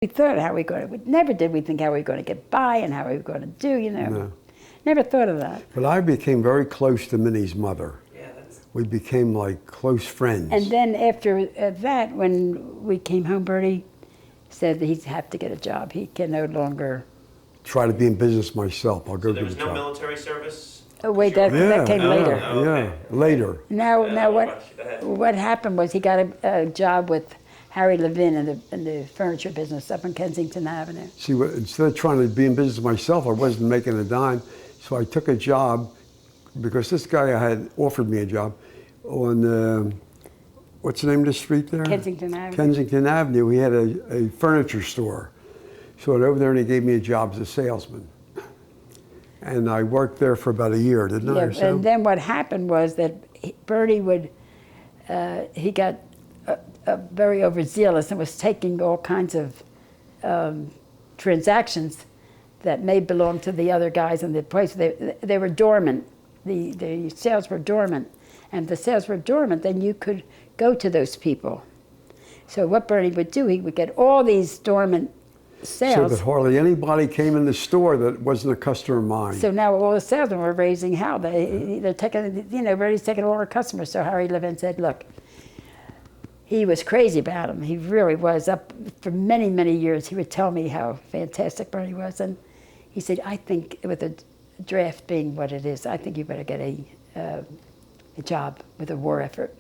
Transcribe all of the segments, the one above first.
We thought how we going to, never did we think how we were going to get by and how we were going to do, you know. No. Never thought of that. But I became very close to Minnie's mother. Yeah, that's... We became like close friends. And then after that, when we came home, Bertie said that he'd have to get a job. He can no longer... Try to be in business myself. I'll go So there get a was no job. military service? Oh, wait, that came later. Oh, okay. Yeah, later. Now Go ahead. what happened was he got a job with Harry Levin in the furniture business up on Kensington Avenue. See, instead of trying to be in business myself, I wasn't making a dime. So I took a job because this guy had offered me a job on, what's the name of the street there? Kensington Avenue. Kensington Avenue. He had a furniture store. So I went over there and he gave me a job as a salesman. And I worked there for about a year, didn't I? Yeah, and then what happened was that Bertie would, he got very overzealous and was taking all kinds of transactions that may belong to the other guys in the place. They were dormant. The sales were dormant. And if the sales were dormant, then you could go to those people. So what Bertie would do, he would get all these dormant sales. So that hardly anybody came in the store that wasn't a customer of mine. So now all the salesmen were raising hell. They're taking, you know, Bertie's taking all our customers. So Harry Levin said, look, he was crazy about him. He really was. Up for many, many years, he would tell me how fantastic Bertie was. And he said, I think with a draft being what it is, I think you better get a job with a war effort.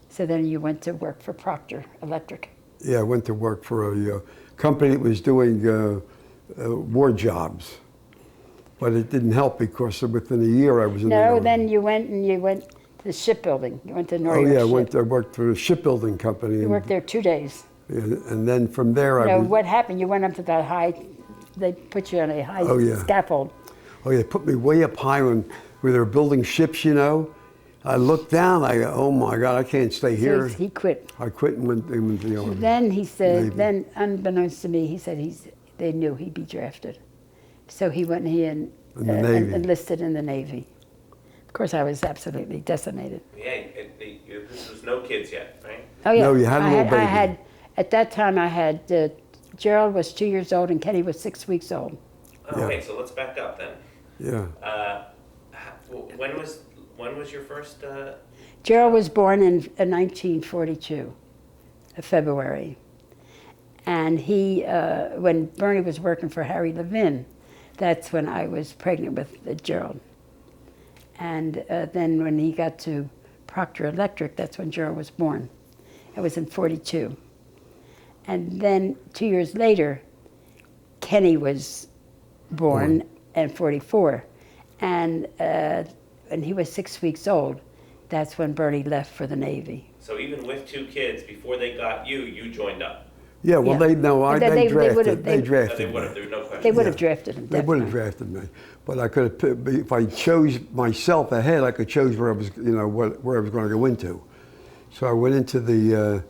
So then you went to work for Proctor Electric. Yeah, I went to work for a company that was doing war jobs. But it didn't help because within a year I was in the No, Army. then you went to the shipbuilding. You went to Norway. Oh yeah, I worked for a shipbuilding company. You worked there 2 days. And then from there I was... What happened? You went up to that high, they put you on a high scaffold. Oh yeah, they put me way up high where they were building ships, you know. I looked down, I go, oh my God, I can't stay here. So he quit. I quit and went to the Army. Then he said, Navy. then unbeknownst to me, he said they knew he'd be drafted. So he went and enlisted in the Navy. Of course, I was absolutely decimated. Yeah, this was no kids yet, right? Oh yeah. No, you had a little baby. At that time I had, Gerald was 2 years old and Kenny was 6 weeks old. Oh, Yeah. okay, so let's back up then. Yeah. When was your first... Gerald was born in 1942, February. And he, when Bernie was working for Harry Levin, that's when I was pregnant with Gerald. And then when he got to Proctor Electric, that's when Gerald was born. It was in 42. And then 2 years later, Kenny was born in 44. And when he was 6 weeks old, that's when Bernie left for the Navy. So even with 2 kids, before they got you, you joined up? Yeah, well, Yeah. they drafted me. There's no question. They would have drafted him, They would have definitely. drafted me, but I could have. If I chose myself ahead, I could choose where I was, you know, where I was going to go into. So I went into the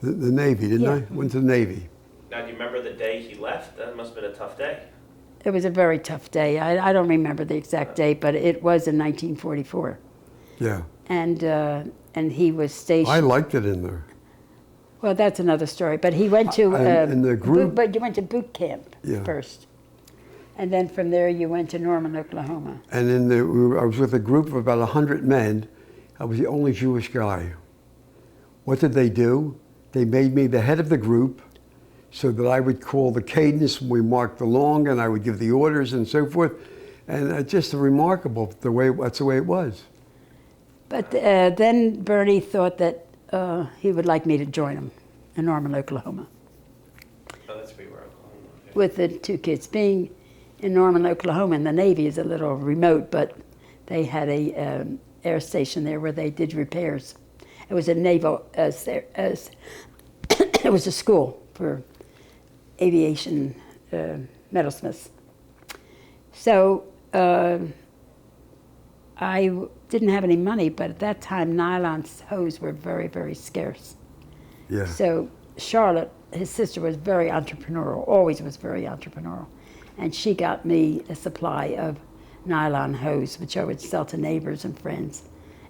Navy, didn't I? Went to the Navy. Now, do you remember the day he left? That must have been a tough day. It was a very tough day. I don't remember the exact date, but it was in 1944. Yeah. And he was stationed. I liked it in there. Well, that's another story. But he went to in the group. but you went to boot camp first, and then from there you went to Norman, Oklahoma. And I was with a group of about 100 men. I was the only Jewish guy. What did they do? They made me the head of the group, so that I would call the cadence when we marked along, and I would give the orders and so forth. And just remarkable that's the way it was. But then Bernie thought that he would like me to join him in Norman, Oklahoma. Oh, that's where you were, Oklahoma. Okay. With the 2 kids. Being in Norman, Oklahoma, and the Navy is a little remote, but they had a air station there where they did repairs. It was a naval, it was a school for aviation metalsmiths. So I didn't have any money, but at that time nylon hose were very, very scarce. Yeah. So Charlotte, his sister, was very entrepreneurial, always was very entrepreneurial. And she got me a supply of nylon hose, which I would sell to neighbors and friends.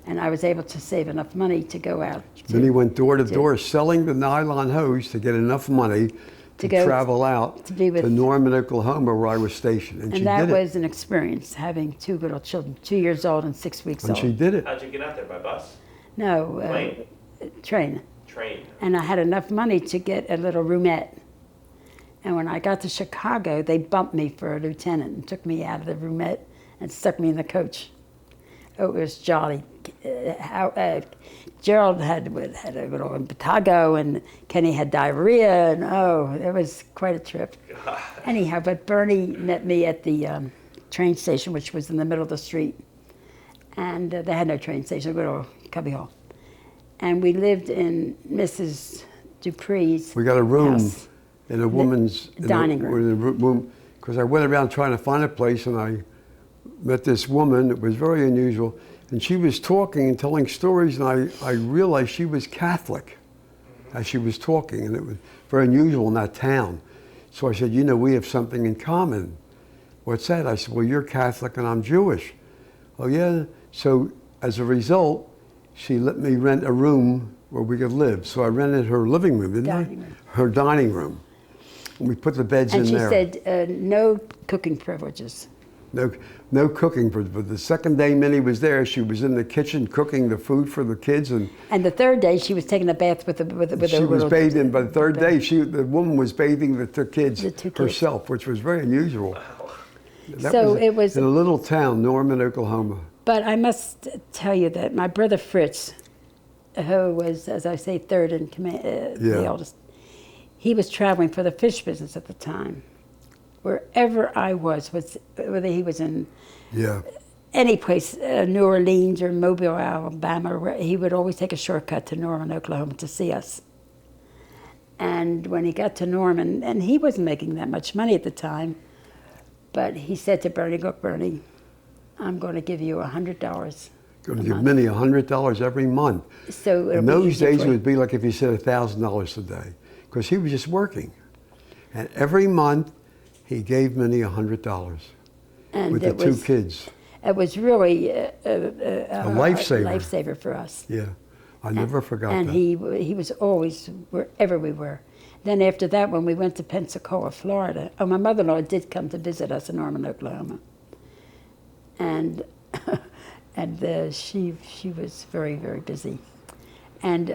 And I was able to save enough money to go out. Then he went door to door selling the nylon hose to get enough money to go travel out to be with, Norman, Oklahoma, where I was stationed. And she that did it. was an experience, having two little children, 2 years old and 6 weeks And old. she did it. How'd you get out there, by bus? No, Plane? train. Train? And I had enough money to get a little roomette. And when I got to Chicago, they bumped me for a lieutenant and took me out of the roomette and stuck me in the coach. Oh, it was jolly. Gerald had a little impetigo, and Kenny had diarrhea, and oh, it was quite a trip. God. Anyhow, but Bernie met me at the train station, which was in the middle of the street. And they had no train station, a little cubby hole. And we lived in Mrs. Dupree's We got a room house. in a woman's dining room. Because I went around trying to find a place, and I met this woman. It was very unusual. And she was talking and telling stories, and I realized she was Catholic as she was talking, and it was very unusual in that town. So I said, you know, we have something in common. What's that? I said, well, you're Catholic and I'm Jewish. Oh, yeah? So as a result, she let me rent a room where we could live. So I rented her living room, didn't Dining I? room. Her dining room. And we put the beds And in she there. said, no cooking privileges. No cooking, but the second day Minnie was there, she was in the kitchen cooking the food for the kids, and And the third day, she was taking a bath with she was little, bathing. By the third day, the woman was bathing the two kids kids. herself, which was very unusual. That So it was in a little town, Norman, Oklahoma. But I must tell you that my brother Fritz, who was, as I say, third in command, the eldest, he was traveling for the fish business at the time. Wherever I was whether he was in any place, New Orleans or Mobile, Alabama, he would always take a shortcut to Norman, Oklahoma to see us. And when he got to Norman, and he wasn't making that much money at the time, but he said to Bernie, look, Bernie, I'm going to give you $100. Going to give Minnie $100 every month. So in those days, it would be like if you said $1,000 a day, because he was just working. And every month, he gave Minnie $100 with the two kids. It was really a lifesaver. Lifesaver for us. Yeah, I never forgot and that. And he was always wherever we were. Then after that, when we went to Pensacola, Florida, my mother-in-law did come to visit us in Norman, Oklahoma, and she was very, very busy. And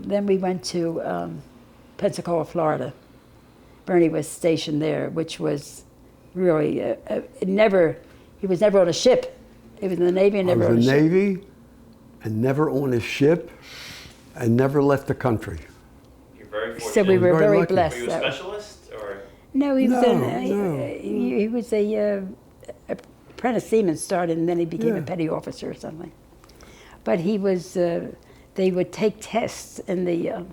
then we went to Pensacola, Florida. Bernie was stationed there, which was really he was never on a ship. He was in the Navy and never on a ship. I was in the Navy and never on a ship and never left the country. You're very fortunate. So we were very lucky. blessed. Were you a specialist, or? No, he was No. he was a apprentice seaman started, and then he became a petty officer or something. But he was, they would take tests in the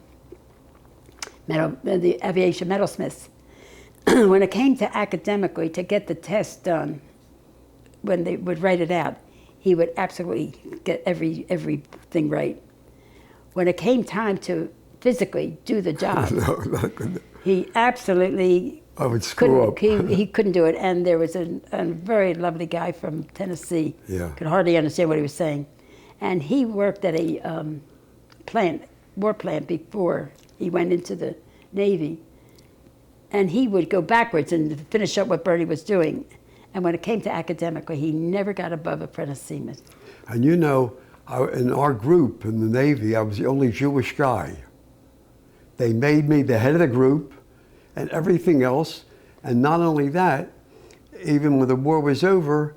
aviation metalsmiths. When it came to academically, to get the test done, when they would write it out, he would absolutely get everything right. When it came time to physically do the job, he absolutely I would screw up. He couldn't do it. And there was a very lovely guy from Tennessee. Could hardly understand what he was saying. And he worked at a war plant before he went into the Navy. And he would go backwards and finish up what Bernie was doing. And when it came to academically, he never got above apprentice seaman. And you know, in our group in the Navy, I was the only Jewish guy. They made me the head of the group and everything else. And not only that, even when the war was over,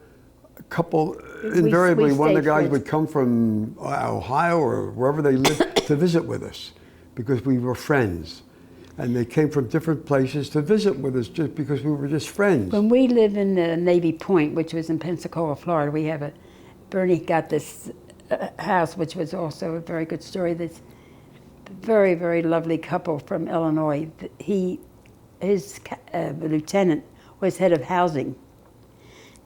invariably one of the guys would come from Ohio or wherever they lived to visit with us because we were friends. And they came from different places to visit with us just because we were just friends. When we lived in Navy Point, which was in Pensacola, Florida, Bernie got this house, which was also a very good story. This very, very lovely couple from Illinois. His lieutenant was head of housing.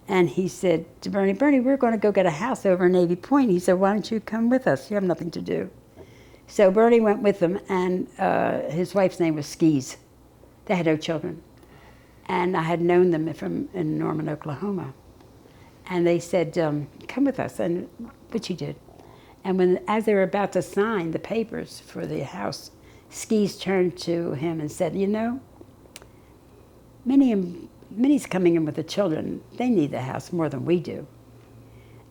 And he said to Bernie, we're going to go get a house over in Navy Point. He said, why don't you come with us? You have nothing to do. So Bernie went with them, and his wife's name was Skis. They had no children. And I had known them in Norman, Oklahoma. And they said, come with us, and which he did. And as they were about to sign the papers for the house, Skis turned to him and said, you know, Minnie's coming in with the children. They need the house more than we do.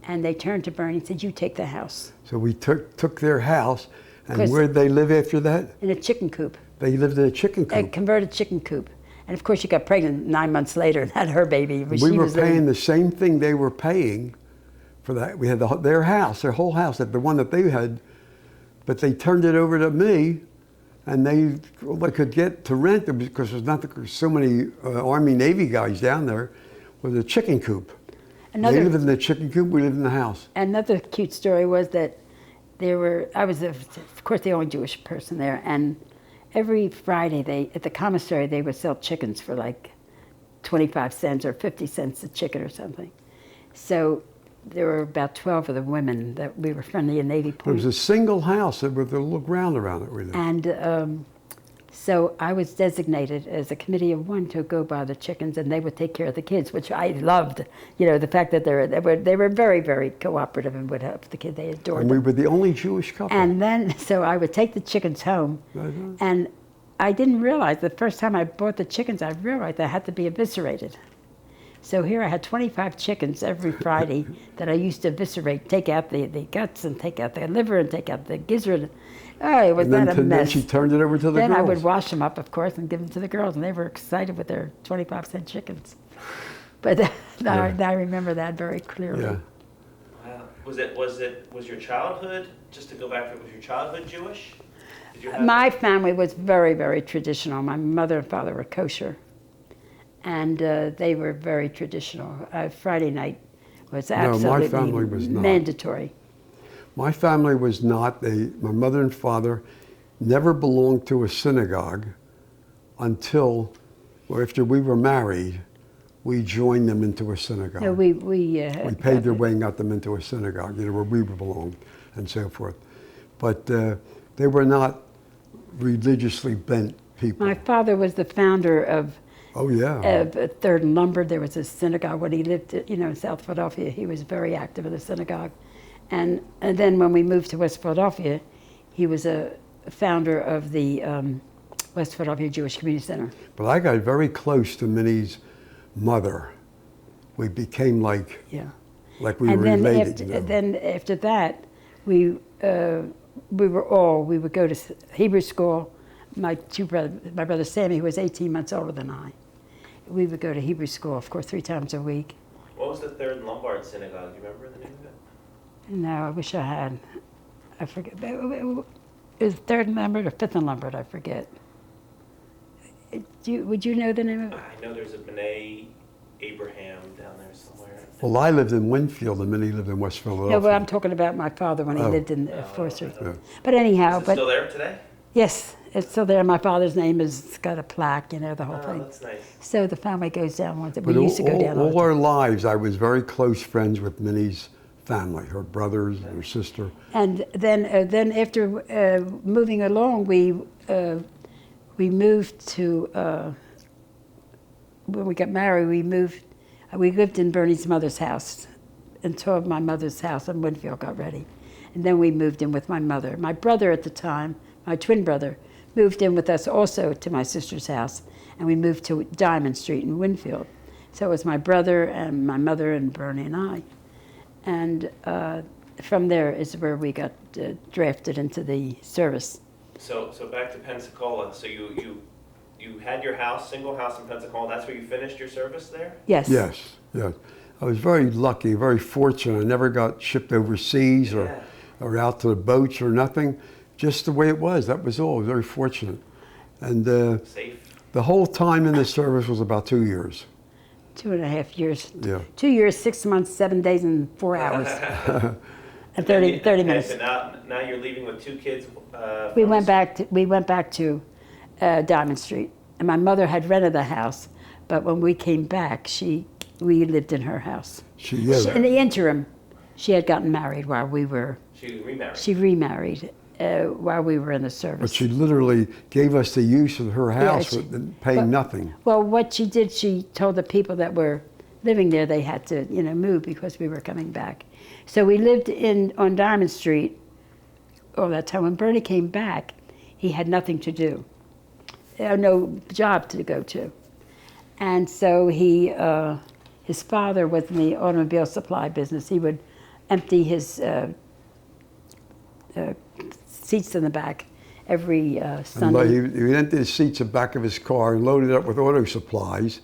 And they turned to Bernie and said, you take the house. So we took their house, and 'Cause- where'd they live after that? In a chicken coop. They lived in a chicken A coop. converted chicken coop. And of course she got pregnant 9 months later and had her baby. We were paying the same thing they were paying for that. We had their house, their whole house, the one that they had, but they turned it over to me, and all they could get to rent, because there's so many Army Navy guys down there, was a chicken coop. They lived in the chicken coop, we lived in the house. Another cute story was that I was of course the only Jewish person there, and every Friday at the commissary they would sell chickens for like 25 cents or 50 cents a chicken or something. So there were about 12 of the women that we were friendly in Navy Point. It was a single house with a little ground around it. Really. And so I was designated as a committee of one to go buy the chickens, and they would take care of the kids, which I loved. You know, the fact that they were very, very cooperative and would help the kids. They adored And them. we were the only Jewish couple. And then, so I would take the chickens home, and I didn't realize, the first time I bought the chickens, I realized they had to be eviscerated. So here I had 25 chickens every Friday that I used to eviscerate, take out the guts and take out the liver and take out the gizzard. Oh, it was that a Then mess. she turned it over to the Then girls. I would wash them up, of course, and give them to the girls, and they were excited with their 25-cent chickens. But I remember that very clearly. Yeah. Wow. Was your childhood, just to go back to it, was your childhood Jewish? Did you have My family was very, very traditional. My mother and father were kosher, and they were very traditional. Friday night was absolutely family was not. mandatory. My family was not. My mother and father never belonged to a synagogue until, or after we were married, we joined them into a synagogue. No, we paid their way and got them into a synagogue, where we belonged, and so forth. But they were not religiously bent people. My father was the founder of Oh yeah. Third and Lombard. There was a synagogue when he lived, in South Philadelphia. He was very active in the synagogue, and then when we moved to West Philadelphia, he was a founder of the West Philadelphia Jewish Community Center. But I got very close to Minnie's mother. We became like we were related. Then after that, we would go to Hebrew school. My brother Sammy, who was 18 months older than I, we would go to Hebrew school, of course, 3 times a week. What was the Third and Lombard Synagogue? Do you remember the name of it? No, I wish I had. I forget. It was Third and Lombard or Fifth and Lombard, I forget. Would you know the name of it? I know there's a B'nai Abraham down there somewhere. Well, I lived in Winfield and Minnie lived in West Philadelphia. No, but I'm talking about my father when he lived in Forest. Yeah. But anyhow, Is it still there today? yes, it's still there. My father's name is got a plaque, the whole thing. That's nice. So the family goes down once. But We used to go down all all the our lives, I was very close friends with Minnie's family, her brothers, her sister. And then after moving along, we moved to when we got married. We lived in Bernie's mother's house until my mother's house in Winfield got ready, and then we moved in with my mother. My brother at the time, my twin brother, moved in with us also to my sister's house, and we moved to Diamond Street in Winfield. So it was my brother and my mother and Bernie and I. And from there is where we got drafted into the service. So back to Pensacola. So you had your house, single house in Pensacola. That's where you finished your service there? Yes. Yes. I was very lucky, very fortunate. I never got shipped overseas or out to the boats or nothing. Just the way it was. That was all. I was very fortunate. And Safe. the whole time in the service was about 2 years. 2.5 years. Yeah. 2 years, 6 months, 7 days, and 4 hours. And 30 minutes. So now you're leaving with 2 kids. We went back to Diamond Street, and my mother had rented the house, but when we came back, we lived in her house. In the interim, she had gotten married while we were. She remarried. She remarried while we were in the service. But she literally gave us the use of her house with paying nothing. Well, what she did, she told the people that were living there they had to, move because we were coming back. So we lived on Diamond Street all that time. When Bernie came back, he had nothing to do, no job to go to. And so his father was in the automobile supply business. He would empty his seats in the back every And Sunday. he would empty the seats in the back of his car and load it up with auto supplies.